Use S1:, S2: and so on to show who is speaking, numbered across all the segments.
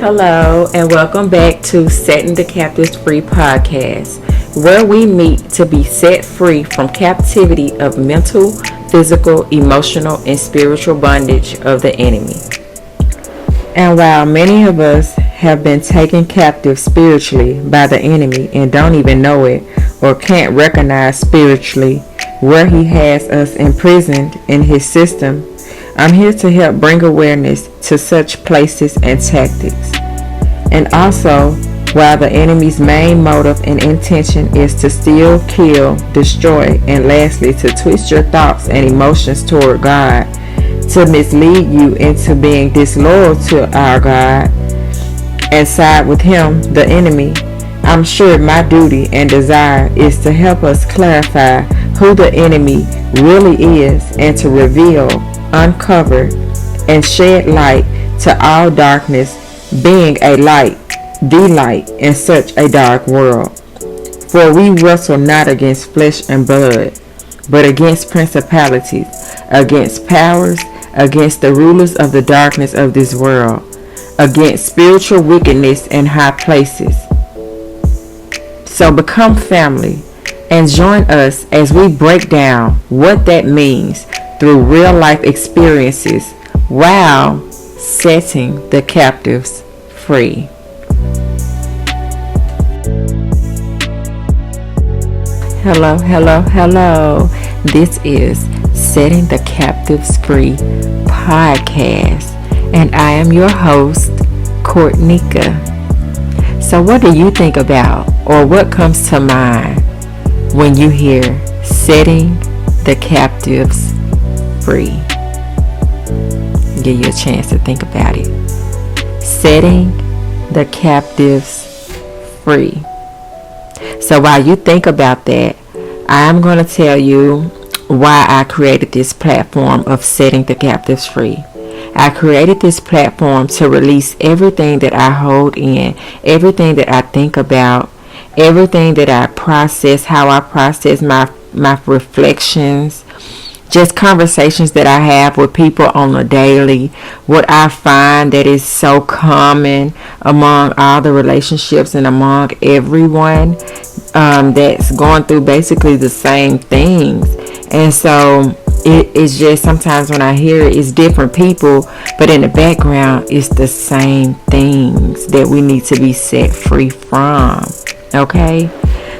S1: Hello, and welcome back to Setting the Captives Free podcast, where we meet to be set free from captivity of mental, physical, emotional, and spiritual bondage of the enemy. And while many of us have been taken captive spiritually by the enemy and don't even know it or can't recognize spiritually where he has us imprisoned in his system, I'm here to help bring awareness to such places and tactics. And also, while the enemy's main motive and intention is to steal, kill, destroy, and lastly to twist your thoughts and emotions toward God, to mislead you into being disloyal to our God and side with him, the enemy, I'm sure my duty and desire is to help us clarify who the enemy really is and to reveal, uncover, and shed light to all darkness, being a light, the light in such a dark world. For we wrestle not against flesh and blood, but against principalities, against powers, against the rulers of the darkness of this world, against spiritual wickedness in high places. So become family and join us as we break down what that means through real life experiences while setting the captives free. Hello. This is Setting the Captives Free podcast, and I am your host, Neka. So what do you think about, or what comes to mind when you hear setting the captives free? Give you a chance to think about it. Setting the captives free. So while you think about that, I'm going to tell you why I created this platform of setting the captives free. I created this platform to release everything that I hold in, everything that I think about, everything that I process, how I process my reflections, just conversations that I have with people on a daily, what I find that is so common among all the relationships and among everyone that's going through basically the same things. And so it's just sometimes when I hear it, it's different people, but in the background it's the same things that we need to be set free from. Okay,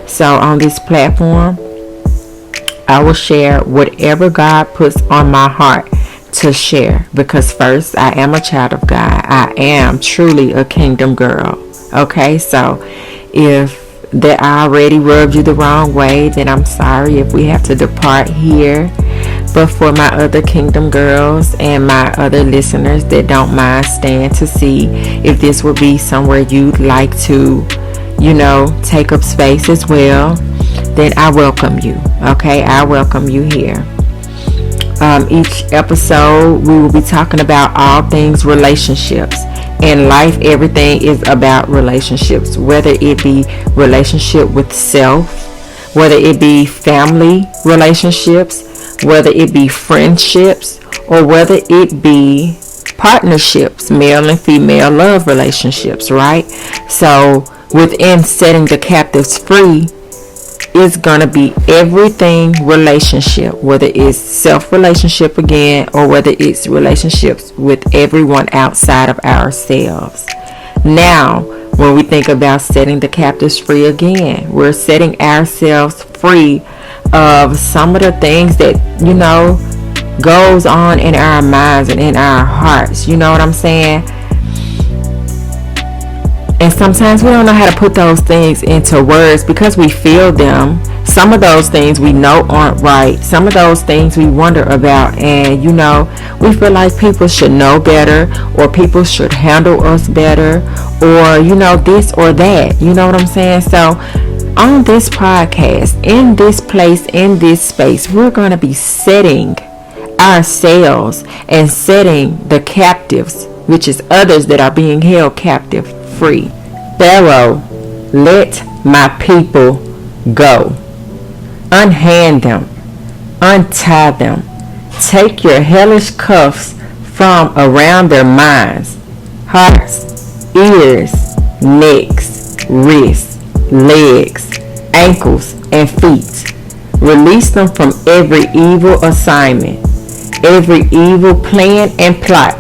S1: so on this platform I will share whatever God puts on my heart to share, because first, I am a child of God. I am truly a kingdom girl. Okay, so if that already rubbed you the wrong way, then I'm sorry if we have to depart here. But for my other kingdom girls and my other listeners that don't mind staying to see if this will be somewhere you'd like to, take up space as well, then I welcome you. Okay, I welcome you here. Each episode we will be talking about all things relationships. In life, everything is about relationships, whether it be relationship with self, whether it be family relationships, whether it be friendships, or whether it be partnerships, male and female love relationships, right? So within setting the captives free, it's gonna be everything relationship, whether it's self relationship again, or whether it's relationships with everyone outside of ourselves. Now, when we think about setting the captives free again, we're setting ourselves free of some of the things that goes on in our minds and in our hearts. You know what I'm saying? And sometimes we don't know how to put those things into words because we feel them. Some of those things we know aren't right. Some of those things we wonder about. And, we feel like people should know better, or people should handle us better, or, this or that. You know what I'm saying? So on this podcast, in this place, in this space, we're going to be setting ourselves and setting the captives, which is others that are being held captive, free. Pharaoh, let my people go. Unhand them, untie them, take your hellish cuffs from around their minds, hearts, ears, necks, wrists, legs, ankles, and feet. Release them from every evil assignment, every evil plan and plot.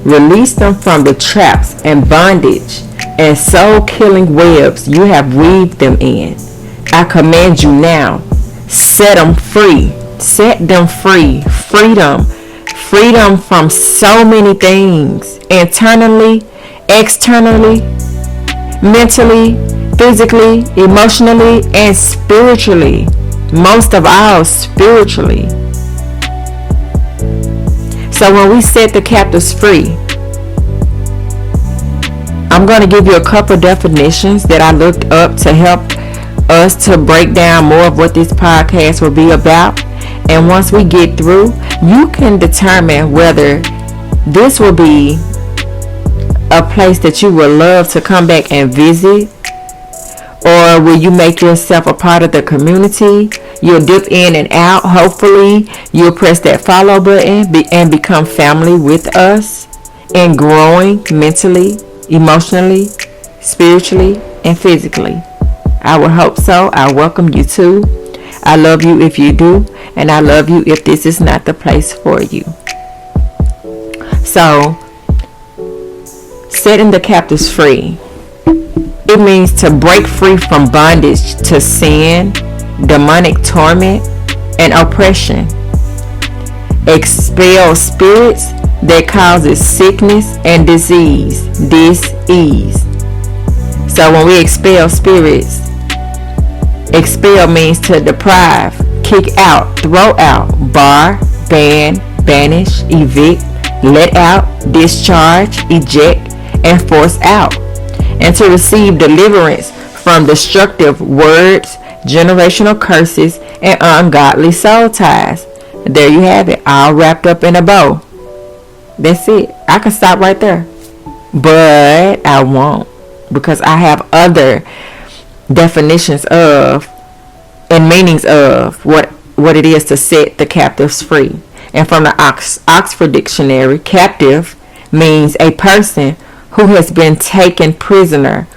S1: Release them from the traps and bondage and soul-killing webs you have weaved them in. I command you now, set them free. Set them free. Freedom. Freedom from so many things. Internally, externally, mentally, physically, emotionally, and spiritually. Most of all, spiritually. So when we set the captives free, I'm going to give you a couple definitions that I looked up to help us to break down more of what this podcast will be about. And once we get through, you can determine whether this will be a place that you would love to come back and visit, or will you make yourself a part of the community? You'll dip in and out. Hopefully, you'll press that follow button and become family with us in growing mentally, emotionally, spiritually, and physically. I would hope so. I welcome you too. I love you if you do, and I love you if this is not the place for you. So, setting the captives free. It means to break free from bondage to sin, demonic torment, and oppression. Expel spirits that causes sickness and disease, dis-ease. So when we expel spirits, expel means to deprive, kick out, throw out, bar, ban, banish, evict, let out, discharge, eject, and force out. And to receive deliverance from destructive words, generational curses, and ungodly soul ties. There you have it, all wrapped up in a bow. That's it. I could stop right there, but I won't, because I have other definitions of and meanings of what it is to set the captives free. And from the Oxford Dictionary, captive means a person who has been taken prisoner,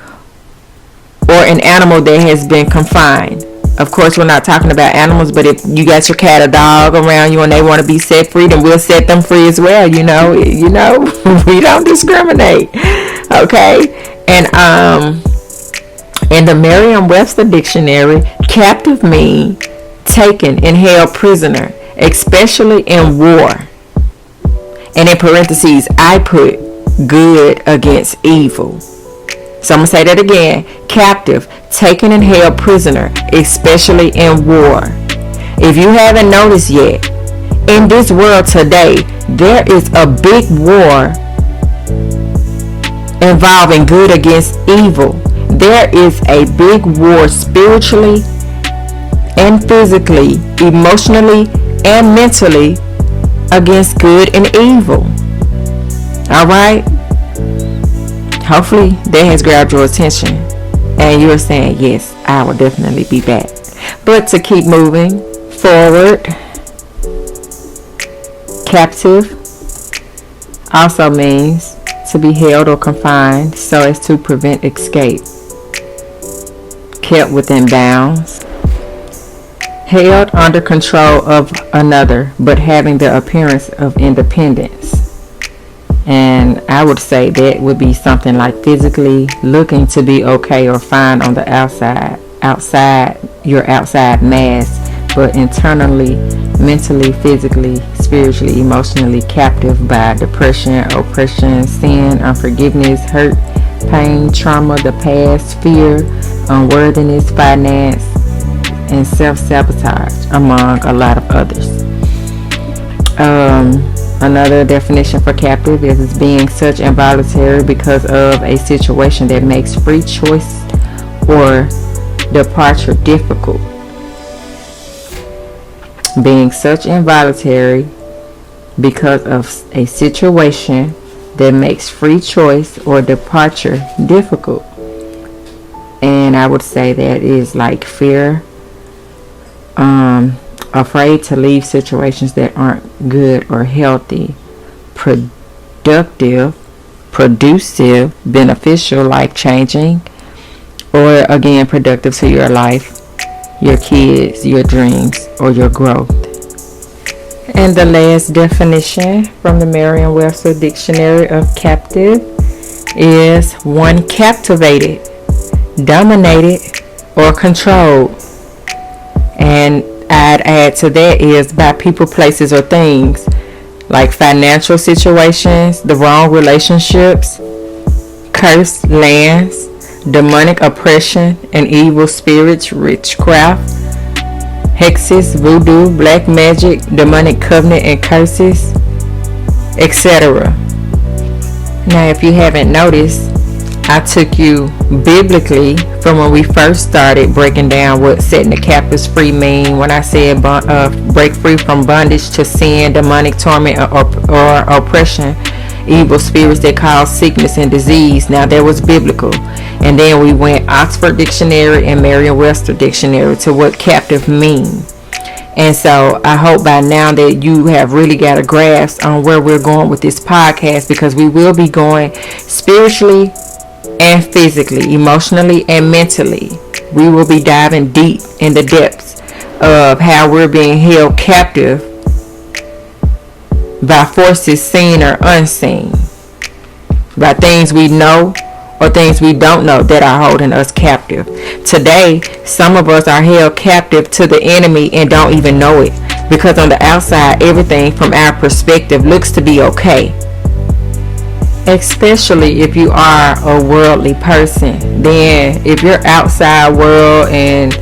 S1: or an animal that has been confined. Of course, we're not talking about animals, but if you got your cat or dog around you and they want to be set free, then we'll set them free as well. You know, we don't discriminate. Okay. And in the Merriam-Webster Dictionary, captive means taken and held prisoner, especially in war. And in parentheses, I put good against evil. So I'm going to say that again. Captive, taken and held prisoner, especially in war. If you haven't noticed yet, in this world today, there is a big war involving good against evil. There is a big war spiritually and physically, emotionally and mentally against good and evil. Alright? Hopefully that has grabbed your attention and you're saying, yes, I will definitely be back. But to keep moving forward, captive also means to be held or confined so as to prevent escape, kept within bounds, held under control of another, but having the appearance of independence. And I would say that would be something like physically looking to be okay or fine on the outside your outside mask, but internally, mentally, physically, spiritually, emotionally captive by depression, oppression, sin, unforgiveness, hurt, pain, trauma, the past, fear, unworthiness, finance, and self-sabotage, among a lot of others. Another definition for captive is being such involuntary because of a situation that makes free choice or departure difficult. Being such involuntary because of a situation that makes free choice or departure difficult. And I would say that is like fear, afraid to leave situations that aren't good or healthy, productive producive, beneficial, life-changing, or again, productive to your life, your kids, your dreams, or your growth. And the last definition from the Merriam-Webster Dictionary of captive is one captivated, dominated, or controlled. And I'd add to that is by people, places, or things, like financial situations, the wrong relationships, cursed lands, demonic oppression and evil spirits, witchcraft, hexes, voodoo, black magic, demonic covenant and curses, etc. Now, if you haven't noticed, I took you biblically from when we first started breaking down what setting the captives free mean. When I said break free from bondage to sin, demonic torment, or oppression, evil spirits that cause sickness and disease. Now, that was biblical. And then we went Oxford Dictionary and Merriam-Webster Dictionary to what captive mean. And so I hope by now that you have really got a grasp on where we're going with this podcast, because we will be going spiritually and physically, emotionally and mentally. We will be diving deep in the depths of how we're being held captive by forces seen or unseen, by things we know or things we don't know that are holding us captive. Today, some of us are held captive to the enemy and don't even know it, because on the outside, everything from our perspective looks to be okay. Especially if you are a worldly person. Then if your outside world and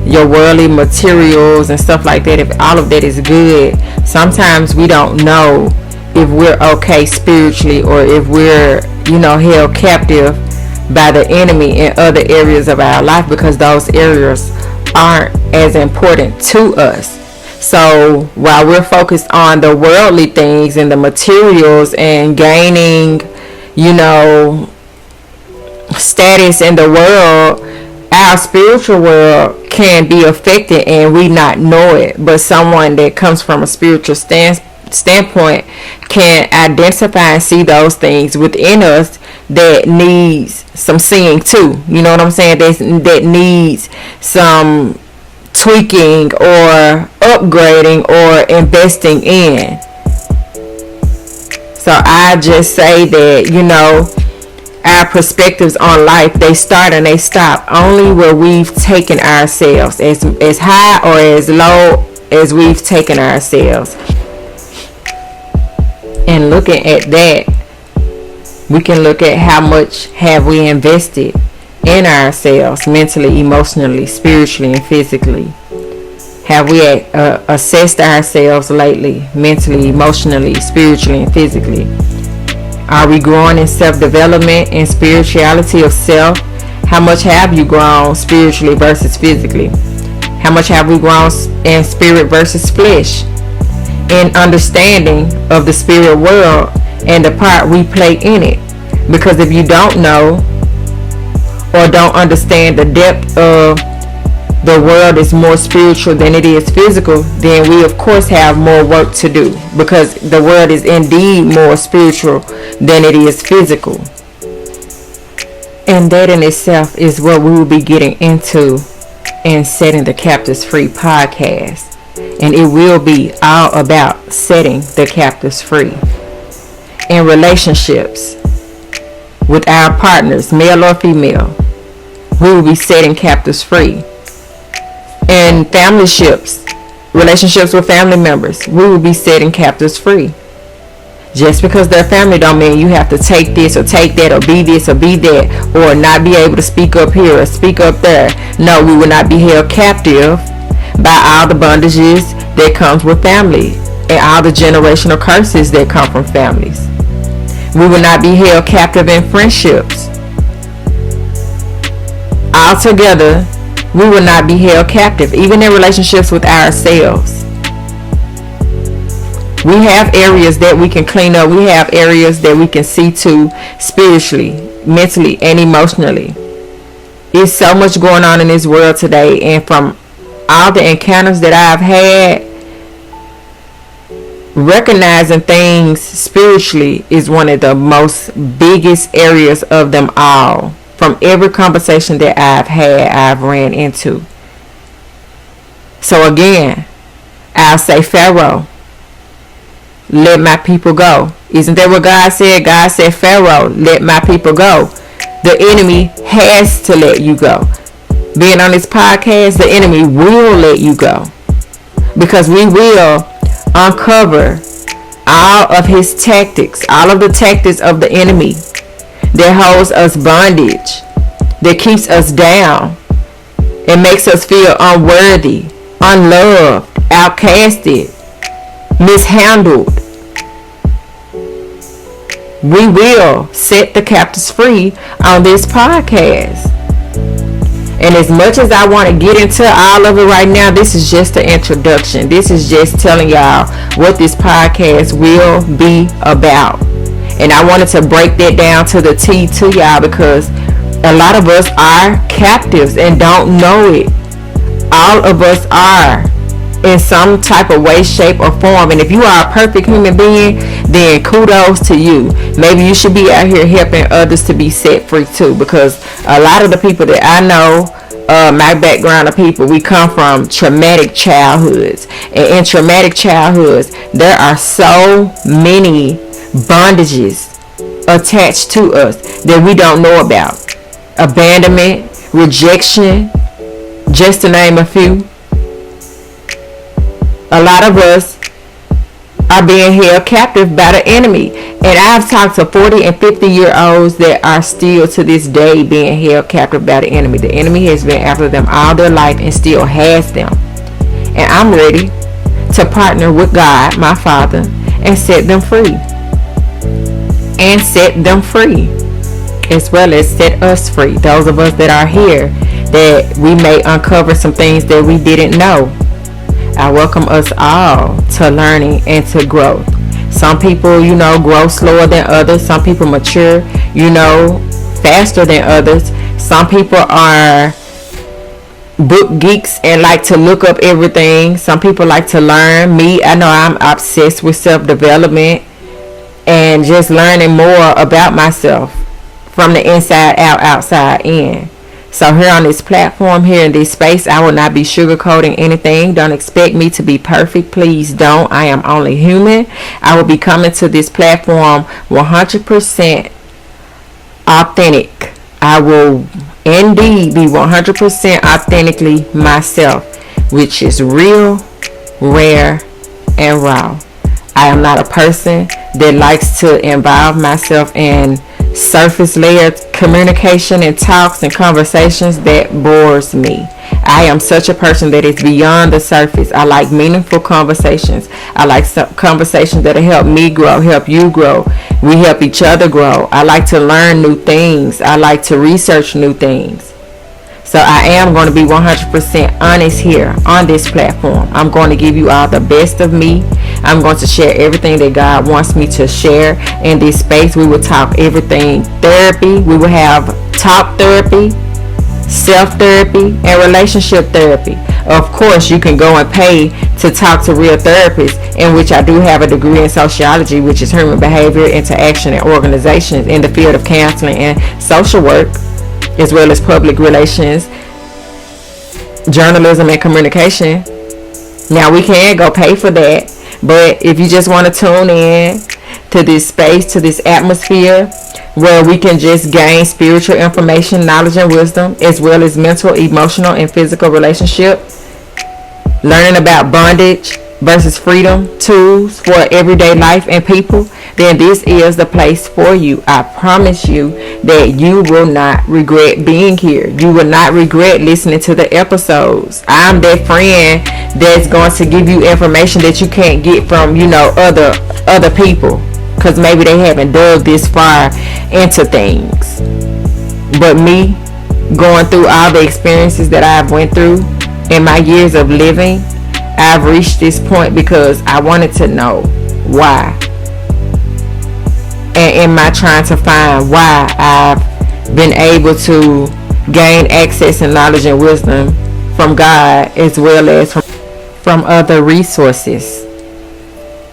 S1: your worldly materials and stuff like that, if all of that is good, sometimes we don't know if we're okay spiritually, or if we're, held captive by the enemy in other areas of our life, because those areas aren't as important to us. So while we're focused on the worldly things and the materials and gaining, status in the world, our spiritual world can be affected and we not know it. But someone that comes from a spiritual standpoint can identify and see those things within us that needs some seeing too. You know what I'm saying? That needs some tweaking or upgrading or investing in. So I just say that, our perspectives on life, they start and they stop only where we've taken ourselves, as high or as low as we've taken ourselves. And looking at that, we can look at how much have we invested in ourselves, mentally, emotionally, spiritually, and physically. Have we assessed ourselves lately, mentally, emotionally, spiritually, and physically? Are we growing in self-development and spirituality of self? How much have you grown spiritually versus physically? How much have we grown in spirit versus flesh? In understanding of the spirit world and the part we play in it. Because if you don't know or don't understand the depth of the world is more spiritual than it is physical, then we of course have more work to do, because the world is indeed more spiritual than it is physical. And that in itself is what we will be getting into in Setting the Captives Free podcast. And it will be all about setting the captives free. In relationships with our partners, male or female, we will be setting captives free. In relationships with family members, we will be setting captives free. Just because they're family don't mean you have to take this or take that or be this or be that, or not be able to speak up here or speak up there. No, we will not be held captive by all the bondages that comes with family and all the generational curses that come from families. We will not be held captive in friendships. Altogether, we will not be held captive, even in relationships with ourselves. We have areas that we can clean up. We have areas that we can see to spiritually, mentally, and emotionally. There's so much going on in this world today, and from all the encounters that I've had recognizing things spiritually is one of the most biggest areas of them all. From every conversation that I've ran into. So again, I'll say, Pharaoh, let my people go. Isn't that what God said? God said, Pharaoh, let my people go. The enemy has to let you go. Being on this podcast, the enemy will let you go. Because we will uncover all of his tactics, all of the tactics of the enemy that holds us bondage, that keeps us down, and makes us feel unworthy, unloved, outcasted, mishandled. We will set the captives free on this podcast. And as much as I want to get into all of it right now, this is just an introduction. This is just telling y'all what this podcast will be about. And I wanted to break that down to the T to y'all, because a lot of us are captives and don't know it. All of us are, in some type of way, shape, or form. And if you are a perfect human being, then kudos to you. Maybe you should be out here helping others to be set free too, because a lot of the people that I know, my background of people, we come from traumatic childhoods. And in traumatic childhoods, there are so many bondages attached to us that we don't know about. Abandonment, rejection, just to name a few. A lot of us are being held captive by the enemy. And I've talked to 40 and 50-year-olds that are still to this day being held captive by the enemy. The enemy has been after them all their life and still has them. And I'm ready to partner with God, my Father, and set them free. And set them free, as well as set us free. Those of us that are here, that we may uncover some things that we didn't know. I welcome us all to learning and to growth. Some people, grow slower than others. Some people mature, faster than others. Some people are book geeks and like to look up everything. Some people like to learn. Me, I know I'm obsessed with self-development and just learning more about myself from the inside out, outside in. So here on this platform, here in this space, I will not be sugarcoating anything. Don't expect me to be perfect. Please don't. I am only human. I will be coming to this platform 100% authentic. I will indeed be 100% authentically myself, which is real, rare, and raw. I am not a person that likes to involve myself in surface layer communication and talks and conversations. That bores me. I am such a person that is beyond the surface. I like meaningful conversations. I like some conversations that'll help me grow, help you grow. We help each other grow. I like to learn new things. I like to research new things. So I am going to be 100% honest here on this platform. I'm going to give you all the best of me. I'm going to share everything that God wants me to share in this space. We will talk everything therapy. We will have talk therapy, self-therapy, and relationship therapy. Of course, you can go and pay to talk to real therapists, in which I do have a degree in sociology, which is human behavior, interaction, and organizations in the field of counseling and social work, as well as public relations, journalism, and communication. Now, we can go pay for that, but if you just want to tune in to this space, to this atmosphere where we can just gain spiritual information, knowledge, and wisdom, as well as mental, emotional, and physical relationship, learning about bondage versus freedom, tools for everyday life and people, then this is the place for you. I promise you that you will not regret being here. You will not regret listening to the episodes. I'm that friend that's going to give you information that you can't get from, other people, because maybe they haven't dug this far into things. But me, going through all the experiences that I've went through in my years of living, I've reached this point because I wanted to know why. And in my trying to find why, I've been able to gain access and knowledge and wisdom from God, as well as from other resources.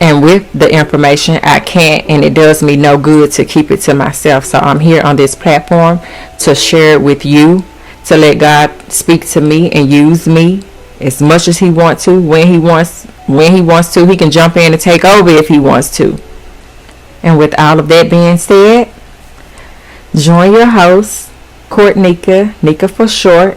S1: And with the information, I can't, and it does me no good to keep it to myself. So I'm here on this platform to share it with you, to let God speak to me and use me as much as He wants to, when He wants to. He can jump in and take over if He wants to. And with all of that being said, join your host, Neka, Neka for short,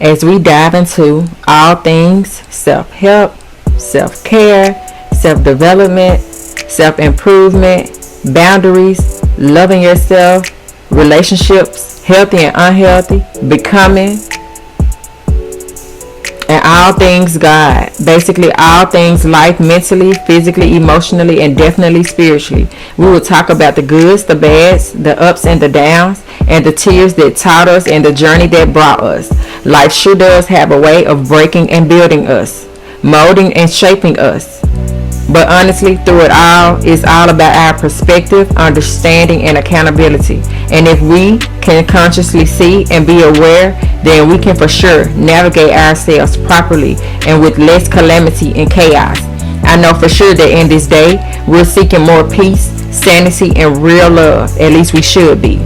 S1: as we dive into all things self-help, self-care, self-development, self-improvement, boundaries, loving yourself, relationships, healthy and unhealthy, becoming, and all things God. Basically all things life, mentally, physically, emotionally, and definitely spiritually. We will talk about the goods, the bads, the ups and the downs, and the tears that taught us and the journey that brought us. Life sure does have a way of breaking and building us, molding and shaping us. But honestly, through it all, it's all about our perspective, understanding, and accountability. And if we can consciously see and be aware, then we can for sure navigate ourselves properly and with less calamity and chaos. I know for sure that in this day, we're seeking more peace, sanity, and real love. At least we should be.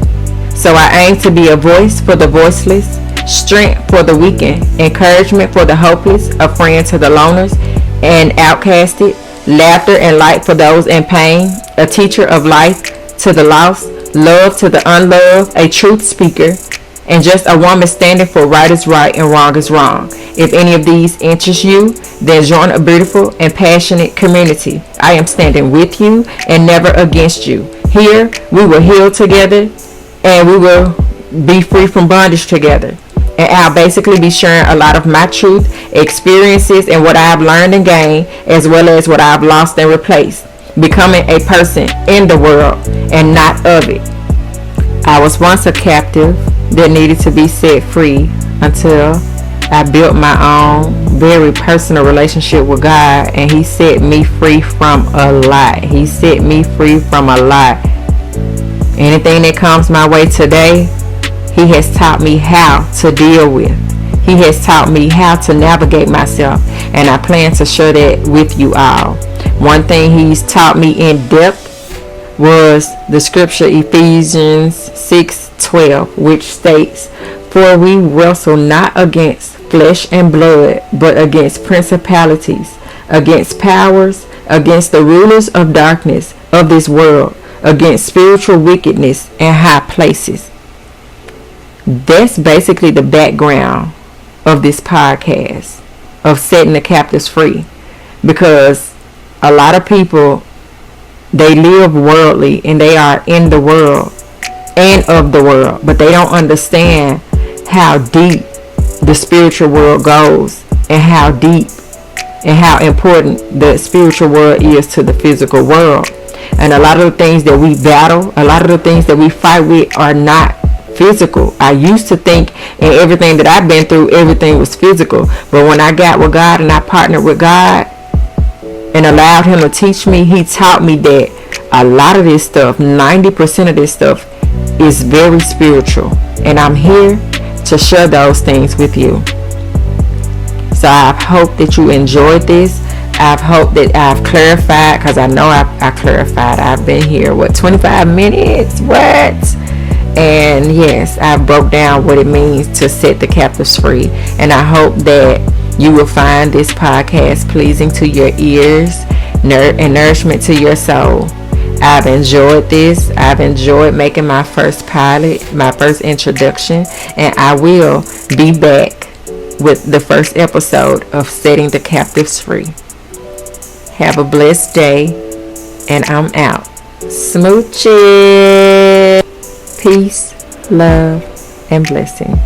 S1: So I aim to be a voice for the voiceless, strength for the weakened, encouragement for the hopeless, a friend to the loners and outcasted, laughter and light for those in pain, a teacher of life to the lost, love to the unloved, a truth speaker, and just a woman standing for right is right and wrong is wrong. If any of these interest you, then join a beautiful and passionate community. I am standing with you and never against you. Here, we will heal together and we will be free from bondage together. And I'll basically be sharing a lot of my truth, experiences, and what I've learned and gained, as well as what I've lost and replaced, becoming a person in the world and not of it. I was once a captive that needed to be set free until I built my own very personal relationship with God, and He set me free from a lot. He set me free from a lot. Anything that comes my way today, He has taught me how to deal with. He has taught me how to navigate myself, and I plan to share that with you all. One thing He's taught me in depth was the scripture Ephesians 6:12, which states, "For we wrestle not against flesh and blood, but against principalities, against powers, against the rulers of darkness of this world, against spiritual wickedness in high places." That's basically the background of this podcast, of setting the captives free. Because a lot of people, they live worldly and they are in the world and of the world, but they don't understand how deep the spiritual world goes and how deep and how important the spiritual world is to the physical world. And a lot of the things that we battle, a lot of the things that we fight with are not physical. I used to think in everything that I've been through, everything was physical. But when I got with God and I partnered with God and allowed Him to teach me, He taught me that a lot of this stuff, 90% of this stuff, is very spiritual. And I'm here to share those things with you. So I hope that you enjoyed this. I hope that I've clarified, because I know I clarified. I've been here, 25 minutes? What? And yes, I broke down what it means to set the captives free. And I hope that you will find this podcast pleasing to your ears and nourishment to your soul. I've enjoyed this. I've enjoyed making my first pilot, my first introduction. And I will be back with the first episode of Setting the Captives Free. Have a blessed day. And I'm out. Smooches. Peace, love, and blessings.